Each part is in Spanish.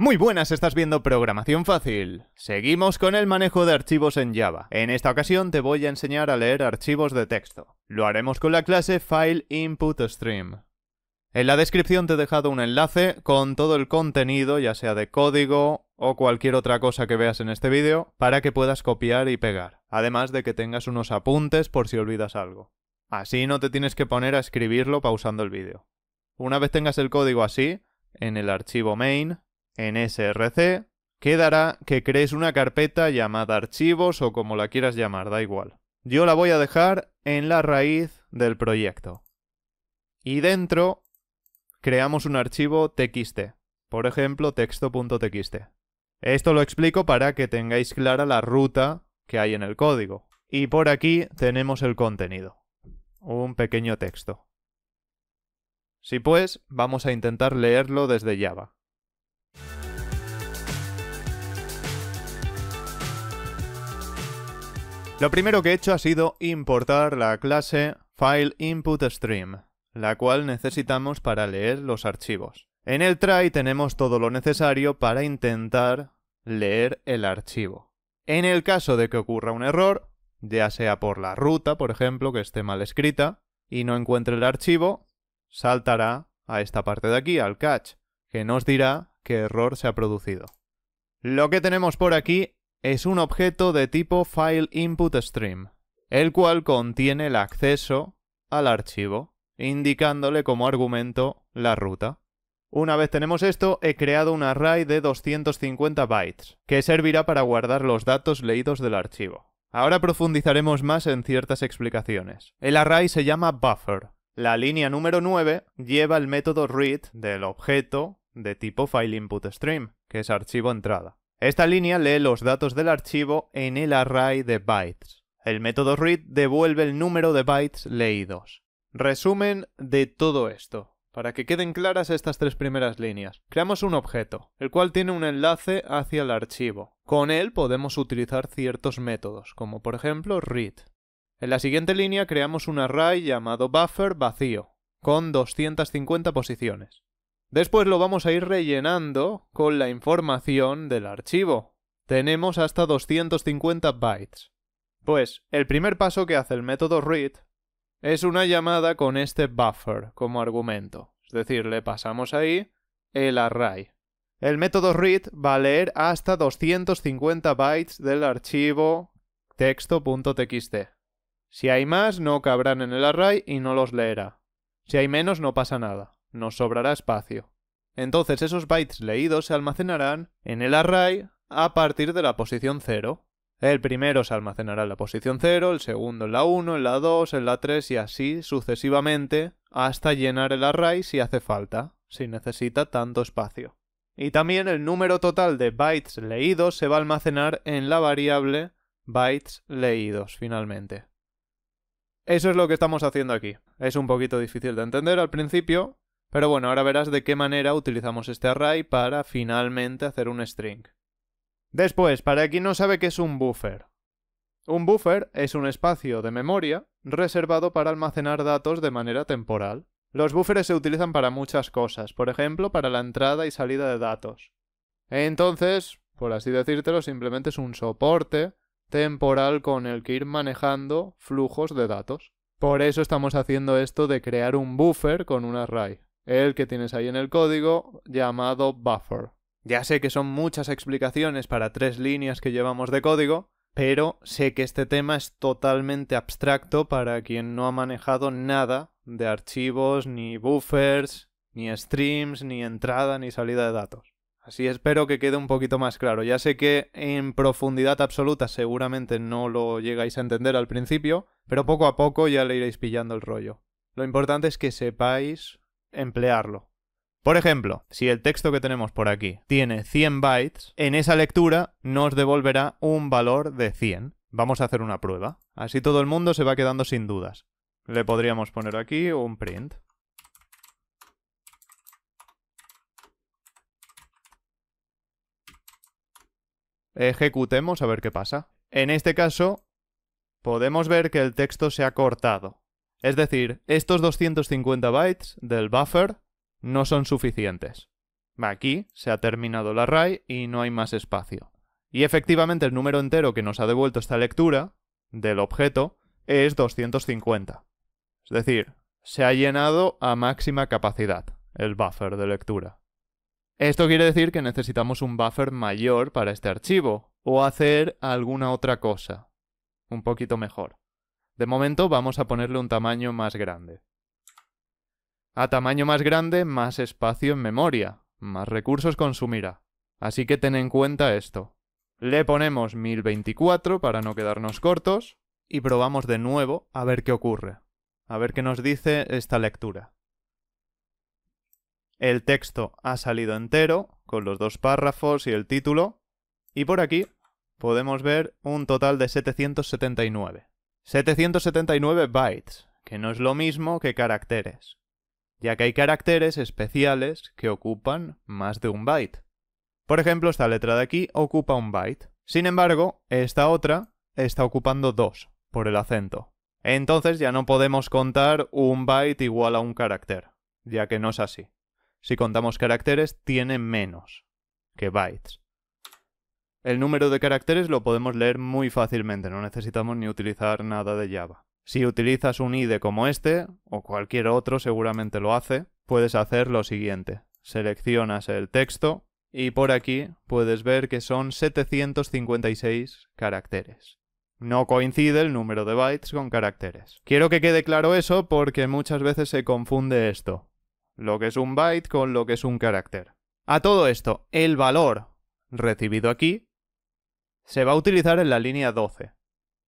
Muy buenas, estás viendo Programación Fácil. Seguimos con el manejo de archivos en Java. En esta ocasión te voy a enseñar a leer archivos de texto. Lo haremos con la clase FileInputStream. En la descripción te he dejado un enlace con todo el contenido, ya sea de código o cualquier otra cosa que veas en este vídeo, para que puedas copiar y pegar, además de que tengas unos apuntes por si olvidas algo. Así no te tienes que poner a escribirlo pausando el vídeo. Una vez tengas el código así, en el archivo main, en src, quedará que crees una carpeta llamada archivos o como la quieras llamar, da igual. Yo la voy a dejar en la raíz del proyecto. Y dentro creamos un archivo txt, por ejemplo texto.txt. Esto lo explico para que tengáis clara la ruta que hay en el código. Y por aquí tenemos el contenido, un pequeño texto. Si pues, vamos a intentar leerlo desde Java. Lo primero que he hecho ha sido importar la clase FileInputStream, la cual necesitamos para leer los archivos. En el try tenemos todo lo necesario para intentar leer el archivo. En el caso de que ocurra un error, ya sea por la ruta, por ejemplo, que esté mal escrita, y no encuentre el archivo, saltará a esta parte de aquí, al catch, que nos dirá qué error se ha producido. Lo que tenemos por aquí es un objeto de tipo FileInputStream, el cual contiene el acceso al archivo, indicándole como argumento la ruta. Una vez tenemos esto, he creado un array de 250 bytes, que servirá para guardar los datos leídos del archivo. Ahora profundizaremos más en ciertas explicaciones. El array se llama buffer. La línea número 9 lleva el método read del objeto de tipo FileInputStream, que es archivo entrada. Esta línea lee los datos del archivo en el array de bytes. El método read devuelve el número de bytes leídos. Resumen de todo esto. Para que queden claras estas tres primeras líneas, creamos un objeto, el cual tiene un enlace hacia el archivo. Con él podemos utilizar ciertos métodos, como por ejemplo read. En la siguiente línea creamos un array llamado buffer vacío, con 250 posiciones. Después lo vamos a ir rellenando con la información del archivo. Tenemos hasta 250 bytes. Pues el primer paso que hace el método read es una llamada con este buffer como argumento. Es decir, le pasamos ahí el array. El método read va a leer hasta 250 bytes del archivo texto.txt. Si hay más, no cabrán en el array y no los leerá. Si hay menos, no pasa nada. Nos sobrará espacio. Entonces esos bytes leídos se almacenarán en el array a partir de la posición 0. El primero se almacenará en la posición 0, el segundo en la 1, en la 2, en la 3 y así sucesivamente hasta llenar el array si hace falta, si necesita tanto espacio. Y también el número total de bytes leídos se va a almacenar en la variable bytes leídos finalmente. Eso es lo que estamos haciendo aquí. Es un poquito difícil de entender al principio, pero bueno, ahora verás de qué manera utilizamos este array para finalmente hacer un string. Después, para quien no sabe qué es un buffer. Un buffer es un espacio de memoria reservado para almacenar datos de manera temporal. Los buffers se utilizan para muchas cosas, por ejemplo, para la entrada y salida de datos. Entonces, por así decírtelo, simplemente es un soporte temporal con el que ir manejando flujos de datos. Por eso estamos haciendo esto de crear un buffer con un array. El que tienes ahí en el código llamado buffer. Ya sé que son muchas explicaciones para 3 líneas que llevamos de código, pero sé que este tema es totalmente abstracto para quien no ha manejado nada de archivos, ni buffers, ni streams, ni entrada, ni salida de datos. Así espero que quede un poquito más claro. Ya sé que en profundidad absoluta seguramente no lo llegáis a entender al principio, pero poco a poco ya le iréis pillando el rollo. Lo importante es que sepáis emplearlo. Por ejemplo, si el texto que tenemos por aquí tiene 100 bytes, en esa lectura nos devolverá un valor de 100. Vamos a hacer una prueba. Así todo el mundo se va quedando sin dudas. Le podríamos poner aquí un print. Ejecutemos a ver qué pasa. En este caso, podemos ver que el texto se ha cortado. Es decir, estos 250 bytes del buffer no son suficientes. Aquí se ha terminado el array y no hay más espacio. Y efectivamente el número entero que nos ha devuelto esta lectura del objeto es 250. Es decir, se ha llenado a máxima capacidad el buffer de lectura. Esto quiere decir que necesitamos un buffer mayor para este archivo, o hacer alguna otra cosa un poquito mejor. De momento vamos a ponerle un tamaño más grande. A tamaño más grande, más espacio en memoria, más recursos consumirá. Así que ten en cuenta esto. Le ponemos 1024 para no quedarnos cortos y probamos de nuevo a ver qué ocurre. A ver qué nos dice esta lectura. El texto ha salido entero, con los 2 párrafos y el título, y por aquí podemos ver un total de 779. 779 bytes, que no es lo mismo que caracteres, ya que hay caracteres especiales que ocupan más de un byte. Por ejemplo, esta letra de aquí ocupa un byte. Sin embargo, esta otra está ocupando 2, por el acento. Entonces ya no podemos contar un byte igual a un carácter, ya que no es así. Si contamos caracteres, tiene menos que bytes. El número de caracteres lo podemos leer muy fácilmente, no necesitamos ni utilizar nada de Java. Si utilizas un IDE como este, o cualquier otro seguramente lo hace, puedes hacer lo siguiente. Seleccionas el texto y por aquí puedes ver que son 756 caracteres. No coincide el número de bytes con caracteres. Quiero que quede claro eso porque muchas veces se confunde esto. Lo que es un byte con lo que es un carácter. A todo esto, el valor recibido aquí se va a utilizar en la línea 12.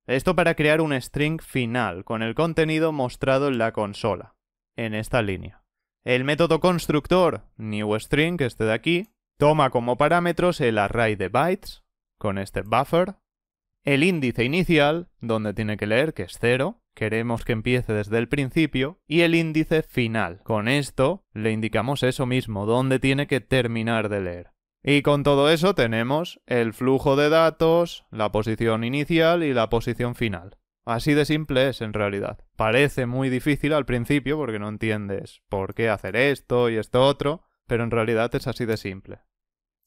Esto para crear un string final con el contenido mostrado en la consola, en esta línea. El método constructor newString, que este de aquí, toma como parámetros el array de bytes, con este buffer, el índice inicial, donde tiene que leer, que es 0, queremos que empiece desde el principio, y el índice final. Con esto le indicamos eso mismo, donde tiene que terminar de leer. Y con todo eso tenemos el flujo de datos, la posición inicial y la posición final. Así de simple es en realidad. Parece muy difícil al principio porque no entiendes por qué hacer esto y esto otro, pero en realidad es así de simple.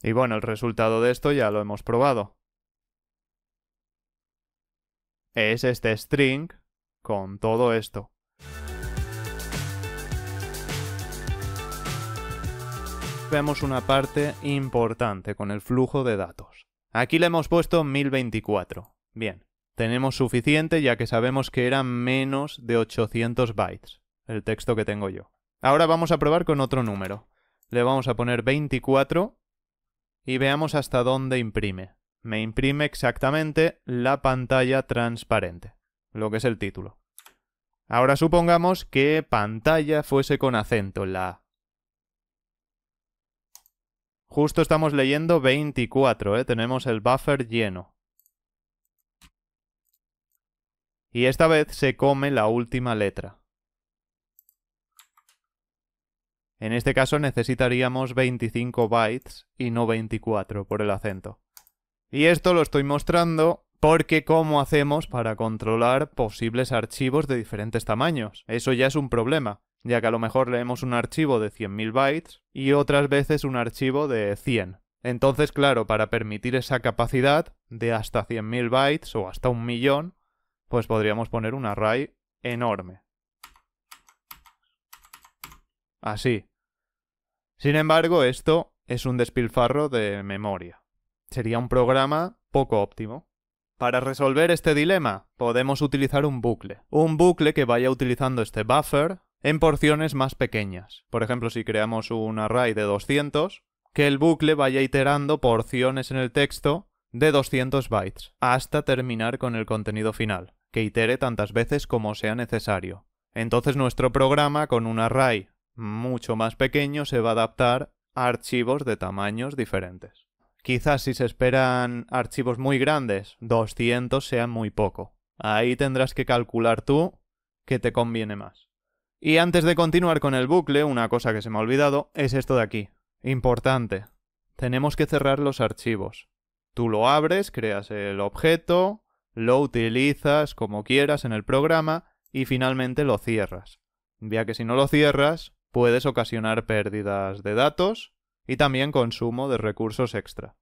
Y bueno, el resultado de esto ya lo hemos probado. Es este string con todo esto. Vemos una parte importante con el flujo de datos. Aquí le hemos puesto 1024. Bien, tenemos suficiente ya que sabemos que eran menos de 800 bytes, el texto que tengo yo. Ahora vamos a probar con otro número. Le vamos a poner 24 y veamos hasta dónde imprime. Me imprime exactamente la pantalla transparente, lo que es el título. Ahora supongamos que pantalla fuese con acento en la A. Justo estamos leyendo 24, tenemos el buffer lleno. Y esta vez se come la última letra. En este caso necesitaríamos 25 bytes y no 24 por el acento. Y esto lo estoy mostrando porque ¿cómo hacemos para controlar posibles archivos de diferentes tamaños? Eso ya es un problema, ya que a lo mejor leemos un archivo de 100.000 bytes y otras veces un archivo de 100. Entonces, claro, para permitir esa capacidad de hasta 100.000 bytes o hasta 1.000.000, pues podríamos poner un array enorme. Así. Sin embargo, esto es un despilfarro de memoria. Sería un programa poco óptimo. Para resolver este dilema, podemos utilizar un bucle. Un bucle que vaya utilizando este buffer en porciones más pequeñas. Por ejemplo, si creamos un array de 200, que el bucle vaya iterando porciones en el texto de 200 bytes, hasta terminar con el contenido final, que itere tantas veces como sea necesario. Entonces nuestro programa, con un array mucho más pequeño, se va a adaptar a archivos de tamaños diferentes. Quizás si se esperan archivos muy grandes, 200 sean muy poco. Ahí tendrás que calcular tú qué te conviene más. Y antes de continuar con el bucle, una cosa que se me ha olvidado es esto de aquí. Importante. Tenemos que cerrar los archivos. Tú lo abres, creas el objeto, lo utilizas como quieras en el programa y finalmente lo cierras, ya que si no lo cierras puedes ocasionar pérdidas de datos y también consumo de recursos extra.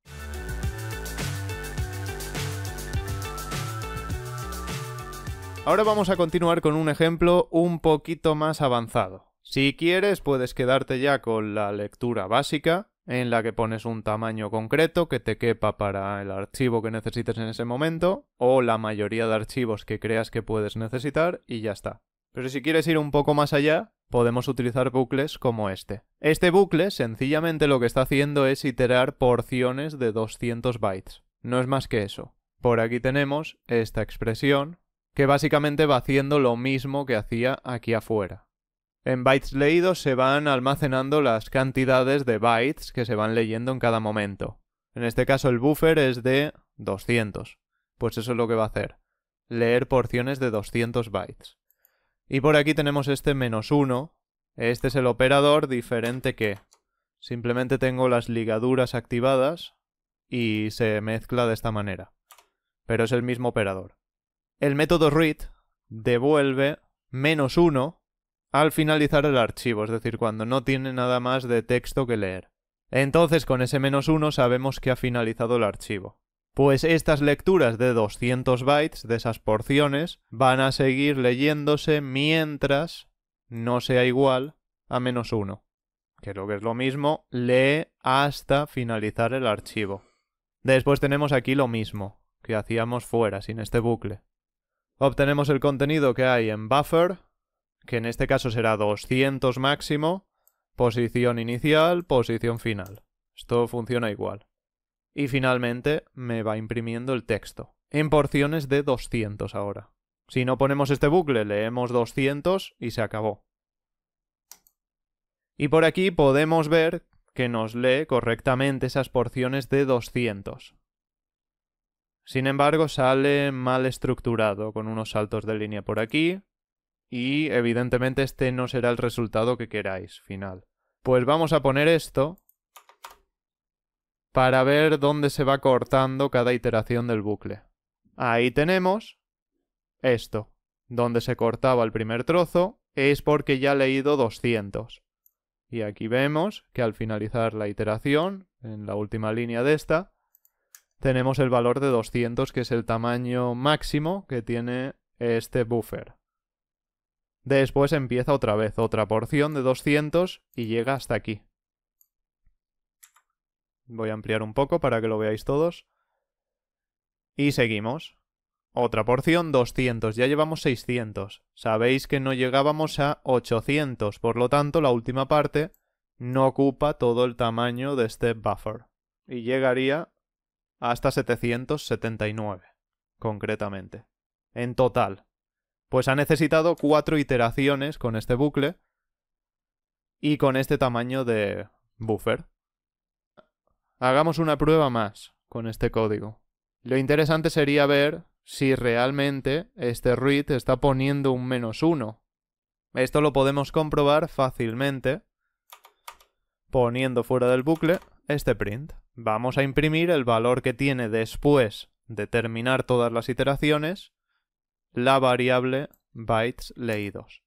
Ahora vamos a continuar con un ejemplo un poquito más avanzado. Si quieres puedes quedarte ya con la lectura básica, en la que pones un tamaño concreto que te quepa para el archivo que necesites en ese momento, o la mayoría de archivos que creas que puedes necesitar, y ya está. Pero si quieres ir un poco más allá, podemos utilizar bucles como este. Este bucle sencillamente lo que está haciendo es iterar porciones de 200 bytes. No es más que eso. Por aquí tenemos esta expresión, que básicamente va haciendo lo mismo que hacía aquí afuera. En bytes leídos se van almacenando las cantidades de bytes que se van leyendo en cada momento. En este caso el buffer es de 200. Pues eso es lo que va a hacer. Leer porciones de 200 bytes. Y por aquí tenemos este -1. Este es el operador diferente que simplemente tengo las ligaduras activadas y se mezcla de esta manera. Pero es el mismo operador. El método read devuelve -1 al finalizar el archivo, es decir, cuando no tiene nada más de texto que leer. Entonces con ese -1 sabemos que ha finalizado el archivo. Pues estas lecturas de 200 bytes de esas porciones van a seguir leyéndose mientras no sea igual a -1, que lo que es lo mismo, lee hasta finalizar el archivo. Después tenemos aquí lo mismo que hacíamos fuera, sin este bucle. Obtenemos el contenido que hay en buffer, que en este caso será 200 máximo, posición inicial, posición final. Esto funciona igual. Y finalmente me va imprimiendo el texto, en porciones de 200 ahora. Si no ponemos este bucle, leemos 200 y se acabó. Y por aquí podemos ver que nos lee correctamente esas porciones de 200. Sin embargo, sale mal estructurado, con unos saltos de línea por aquí, y evidentemente este no será el resultado que queráis, final. Pues vamos a poner esto para ver dónde se va cortando cada iteración del bucle. Ahí tenemos esto. Donde se cortaba el primer trozo es porque ya he leído 200. Y aquí vemos que al finalizar la iteración, en la última línea de esta, tenemos el valor de 200, que es el tamaño máximo que tiene este buffer. Después empieza otra vez otra porción de 200 y llega hasta aquí. Voy a ampliar un poco para que lo veáis todos. Y seguimos. Otra porción, 200. Ya llevamos 600. Sabéis que no llegábamos a 800. Por lo tanto, la última parte no ocupa todo el tamaño de este buffer. Y llegaría hasta 779, concretamente. En total. Pues ha necesitado 4 iteraciones con este bucle y con este tamaño de buffer. Hagamos una prueba más con este código. Lo interesante sería ver si realmente este read está poniendo un -1. Esto lo podemos comprobar fácilmente poniendo fuera del bucle este print. Vamos a imprimir el valor que tiene después de terminar todas las iteraciones la variable bytes leídos.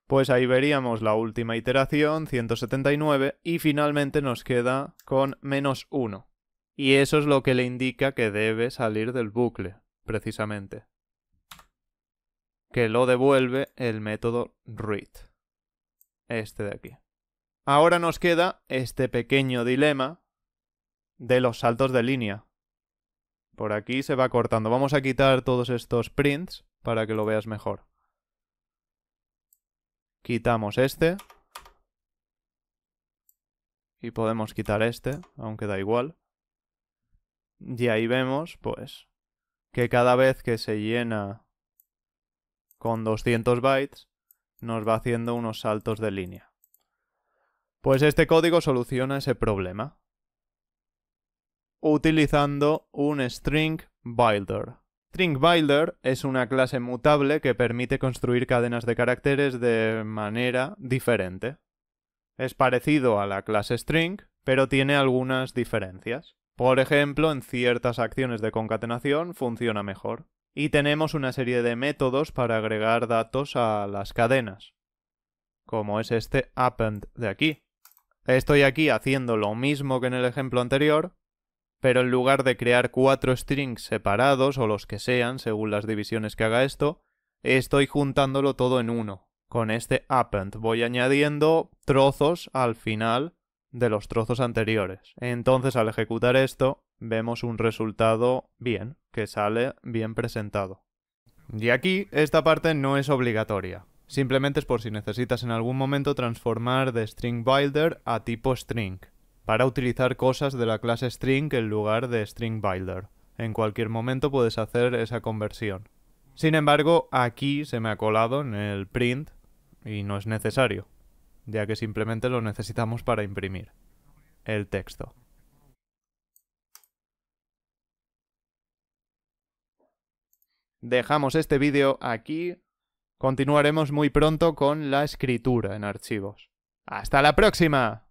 Pues ahí veríamos la última iteración, 179, y finalmente nos queda con -1. Y eso es lo que le indica que debe salir del bucle, precisamente. Que lo devuelve el método read. Este de aquí. Ahora nos queda este pequeño dilema de los saltos de línea. Por aquí se va cortando. Vamos a quitar todos estos prints para que lo veas mejor. Quitamos este. Y podemos quitar este, aunque da igual. Y ahí vemos, pues, que cada vez que se llena con 200 bytes, nos va haciendo unos saltos de línea. Pues este código soluciona ese problema utilizando un string builder. String builder es una clase mutable que permite construir cadenas de caracteres de manera diferente. Es parecido a la clase string, pero tiene algunas diferencias. Por ejemplo, en ciertas acciones de concatenación funciona mejor. Y tenemos una serie de métodos para agregar datos a las cadenas, como es este append de aquí. Estoy aquí haciendo lo mismo que en el ejemplo anterior, pero en lugar de crear 4 strings separados, o los que sean, según las divisiones que haga esto, estoy juntándolo todo en uno. Con este append voy añadiendo trozos al final de los trozos anteriores. Entonces, al ejecutar esto, vemos un resultado bien, que sale bien presentado. Y aquí, esta parte no es obligatoria. Simplemente es por si necesitas en algún momento transformar de string builder a tipo string, para utilizar cosas de la clase string en lugar de string builder. En cualquier momento puedes hacer esa conversión. Sin embargo, aquí se me ha colado en el print y no es necesario, ya que simplemente lo necesitamos para imprimir el texto. Dejamos este vídeo aquí. Continuaremos muy pronto con la escritura en archivos. ¡Hasta la próxima!